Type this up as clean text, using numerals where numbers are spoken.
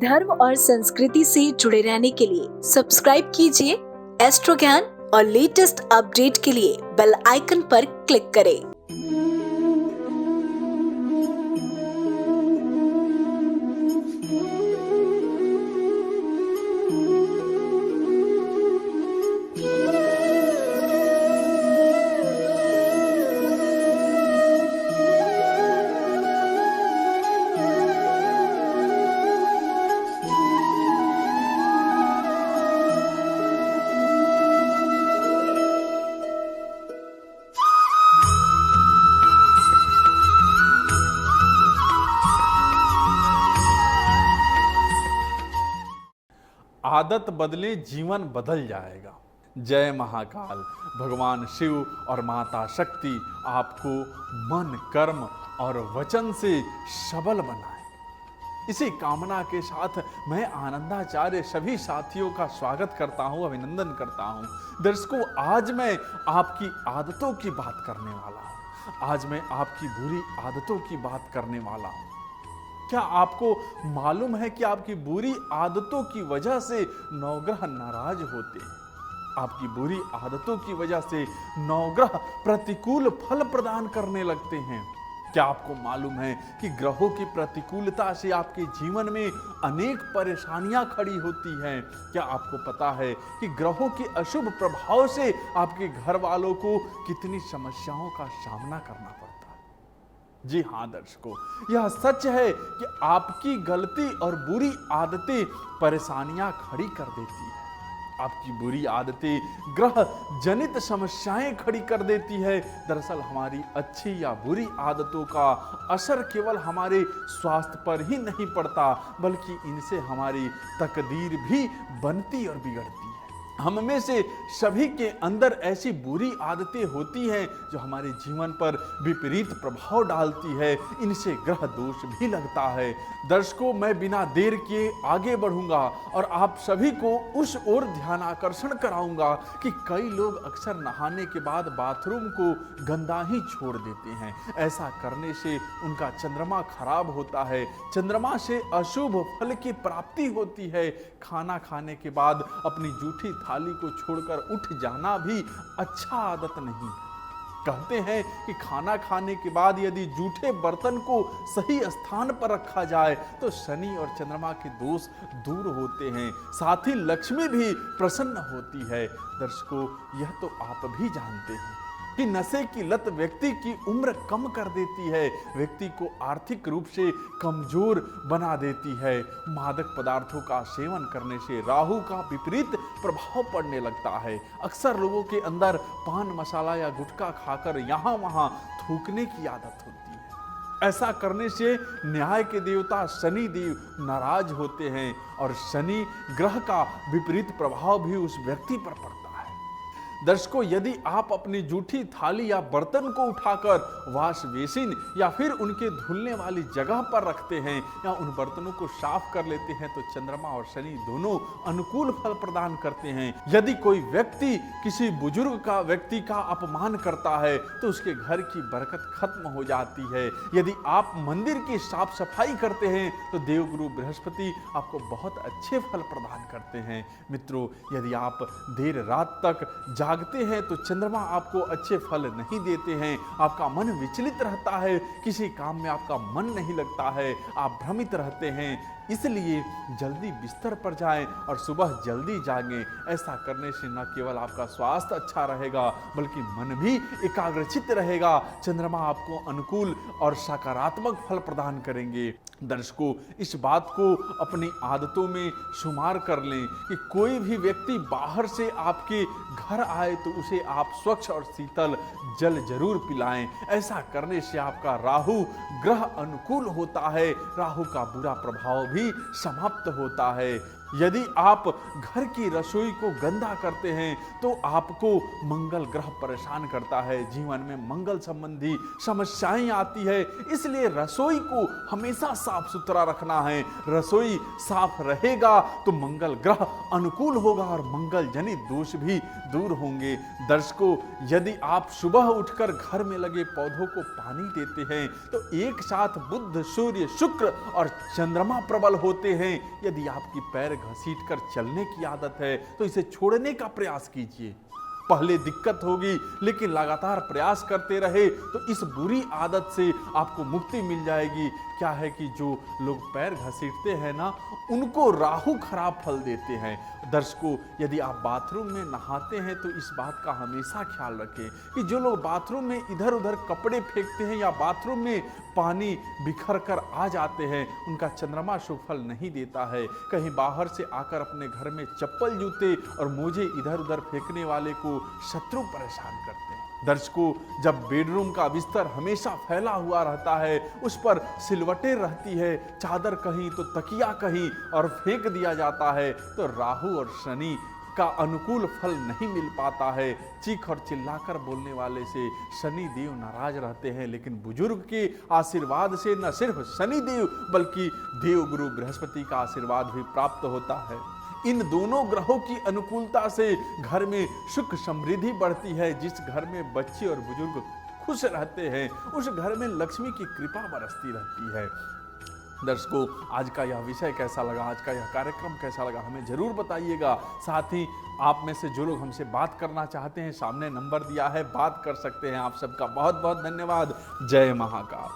धर्म और संस्कृति से जुड़े रहने के लिए सब्सक्राइब कीजिए एस्ट्रो ज्ञान और लेटेस्ट अपडेट के लिए बेल आइकन पर क्लिक करें। आदत बदले जीवन बदल जाएगा। जय महाकाल। भगवान शिव और माता शक्ति आपको मन, कर्म और वचन से सबल बनाए। इसी कामना के साथ मैं आनंदाचार्य सभी साथियों का स्वागत करता हूं, अभिनंदन करता हूं। दर्शकों, आज मैं आपकी आदतों की बात करने वाला हूं। आज मैं आपकी बुरी आदतों की बात करने वाला हूं। क्या आपको मालूम है कि आपकी बुरी आदतों की वजह से नवग्रह नाराज होते हैं? आपकी बुरी आदतों की वजह से नवग्रह प्रतिकूल फल प्रदान करने लगते हैं। क्या आपको मालूम है कि ग्रहों की प्रतिकूलता से आपके जीवन में अनेक परेशानियां खड़ी होती हैं? क्या आपको पता है कि ग्रहों के अशुभ प्रभाव से आपके घर वालों को कितनी समस्याओं का सामना करना पड़ता है? जी हाँ दर्शकों, यह सच है कि आपकी गलती और बुरी आदतें परेशानियां खड़ी कर देती है। आपकी बुरी आदतें ग्रह जनित समस्याएं खड़ी कर देती है। दरअसल हमारी अच्छी या बुरी आदतों का असर केवल हमारे स्वास्थ्य पर ही नहीं पड़ता, बल्कि इनसे हमारी तकदीर भी बनती और बिगड़ती है। हम में से सभी के अंदर ऐसी बुरी आदतें होती हैं जो हमारे जीवन पर विपरीत प्रभाव डालती है। इनसे ग्रह दोष भी लगता है। दर्शकों, मैं बिना देर किए आगे बढ़ूंगा और आप सभी को उस ओर ध्यानाकर्षण कराऊंगा कि कई लोग अक्सर नहाने के बाद बाथरूम को गंदा ही छोड़ देते हैं। ऐसा करने से उनका चंद्रमा खराब होता है। चंद्रमा से अशुभ फल की प्राप्ति होती है। खाना खाने के बाद अपनी जूठी थाली को छोड़कर उठ जाना भी अच्छा आदत नहीं। कहते हैं कि खाना खाने के बाद यदि जूठे बर्तन को सही स्थान पर रखा जाए तो शनि और चंद्रमा के दोष दूर होते हैं, साथ ही लक्ष्मी भी प्रसन्न होती है। दर्शकों, यह तो आप भी जानते हैं कि नशे की लत व्यक्ति की उम्र कम कर देती है, व्यक्ति को आर्थिक रूप से कमजोर बना देती है। मादक पदार्थों का सेवन करने से राहु का विपरीत प्रभाव पड़ने लगता है। अक्सर लोगों के अंदर पान मसाला या गुटखा खाकर यहाँ वहाँ थूकने की आदत होती है। ऐसा करने से न्याय के देवता शनि देव नाराज होते हैं और शनि ग्रह का विपरीत प्रभाव भी उस व्यक्ति पर पड़ता है। दर्शकों, यदि आप अपनी जूठी थाली या बर्तन को उठाकर वाश बेसिन या फिर उनके धुलने वाली जगह पर रखते हैं या उन बर्तनों को साफ कर लेते हैं तो चंद्रमा और शनि दोनों अनुकूल फल प्रदान करते हैं। यदि कोई व्यक्ति किसी बुजुर्ग का व्यक्ति का अपमान करता है तो उसके घर की बरकत खत्म हो जाती है। यदि आप मंदिर की साफ सफाई करते हैं तो देवगुरु बृहस्पति आपको बहुत अच्छे फल प्रदान करते हैं। मित्रों, यदि आप देर रात तक जागते हैं तो चंद्रमा आपको अच्छे फल नहीं देते हैं। आपका मन विचलित रहता है, किसी काम में आपका मन नहीं लगता है, आप भ्रमित रहते हैं। इसलिए जल्दी बिस्तर पर जाएं और सुबह जल्दी जागें। ऐसा करने से न केवल आपका स्वास्थ्य अच्छा रहेगा बल्कि मन भी एकाग्रचित रहेगा। चंद्रमा आपको अनुकूल और सकारात्मक फल प्रदान करेंगे। दर्शकों, इस बात को अपनी आदतों में शुमार कर लें कि कोई भी व्यक्ति बाहर से आपके घर आए तो उसे आप स्वच्छ और शीतल जल जरूर पिलाएं। ऐसा करने से आपका राहु ग्रह अनुकूल होता है, राहु का बुरा प्रभाव भी समाप्त होता है। यदि आप घर की रसोई को गंदा करते हैं तो आपको मंगल ग्रह परेशान करता है, जीवन में मंगल संबंधी समस्याएं आती है। इसलिए रसोई को हमेशा साफ सुथरा रखना है। रसोई साफ रहेगा तो मंगल ग्रह अनुकूल होगा और मंगल जनित दोष भी दूर होंगे। दर्शकों, यदि आप सुबह उठकर घर में लगे पौधों को पानी देते हैं तो एक साथ बुध, सूर्य, शुक्र और चंद्रमा प्रबल होते हैं। यदि आपकी पैर घसीटकर चलने की आदत है तो इसे छोड़ने का प्रयास कीजिए। पहले दिक्कत होगी, लेकिन लगातार प्रयास करते रहे तो इस बुरी आदत से आपको मुक्ति मिल जाएगी। क्या है कि जो लोग पैर घसीटते हैं ना, उनको राहु खराब फल देते हैं। दर्शकों, यदि आप बाथरूम में नहाते हैं तो इस बात का हमेशा ख्याल रखें कि जो लोग बाथरूम में इधर उधर कपड़े फेंकते हैं या बाथरूम में पानी बिखर कर आ जाते हैं, उनका चंद्रमा शुभ फल नहीं देता है। कहीं बाहर से आकर अपने घर में चप्पल, जूते और मोजे इधर उधर फेंकने वाले को शत्रु परेशान करते हैं। दर्शकों, जब बेडरूम का बिस्तर हमेशा फैला हुआ रहता है, उस पर सिलवटें रहती है, चादर कहीं तो तकिया कहीं और फेंक दिया जाता है, तो राहु और शनि का अनुकूल फल नहीं मिल पाता है। चीख और चिल्लाकर बोलने वाले से शनि देव नाराज रहते हैं, लेकिन बुजुर्ग के आशीर्वाद से न सिर्फ शनि देव बल्कि देव गुरु बृहस्पति का आशीर्वाद भी प्राप्त होता है। इन दोनों ग्रहों की अनुकूलता से घर में सुख समृद्धि बढ़ती है। जिस घर में बच्चे और बुजुर्ग खुश रहते हैं, उस घर में लक्ष्मी की कृपा बरसती रहती है। दर्शकों, आज का यह विषय कैसा लगा, आज का यह कार्यक्रम कैसा लगा, हमें जरूर बताइएगा। साथ ही आप में से जो लोग हमसे बात करना चाहते हैं, सामने नंबर दिया है, बात कर सकते हैं। आप सबका बहुत बहुत धन्यवाद। जय महाकाल।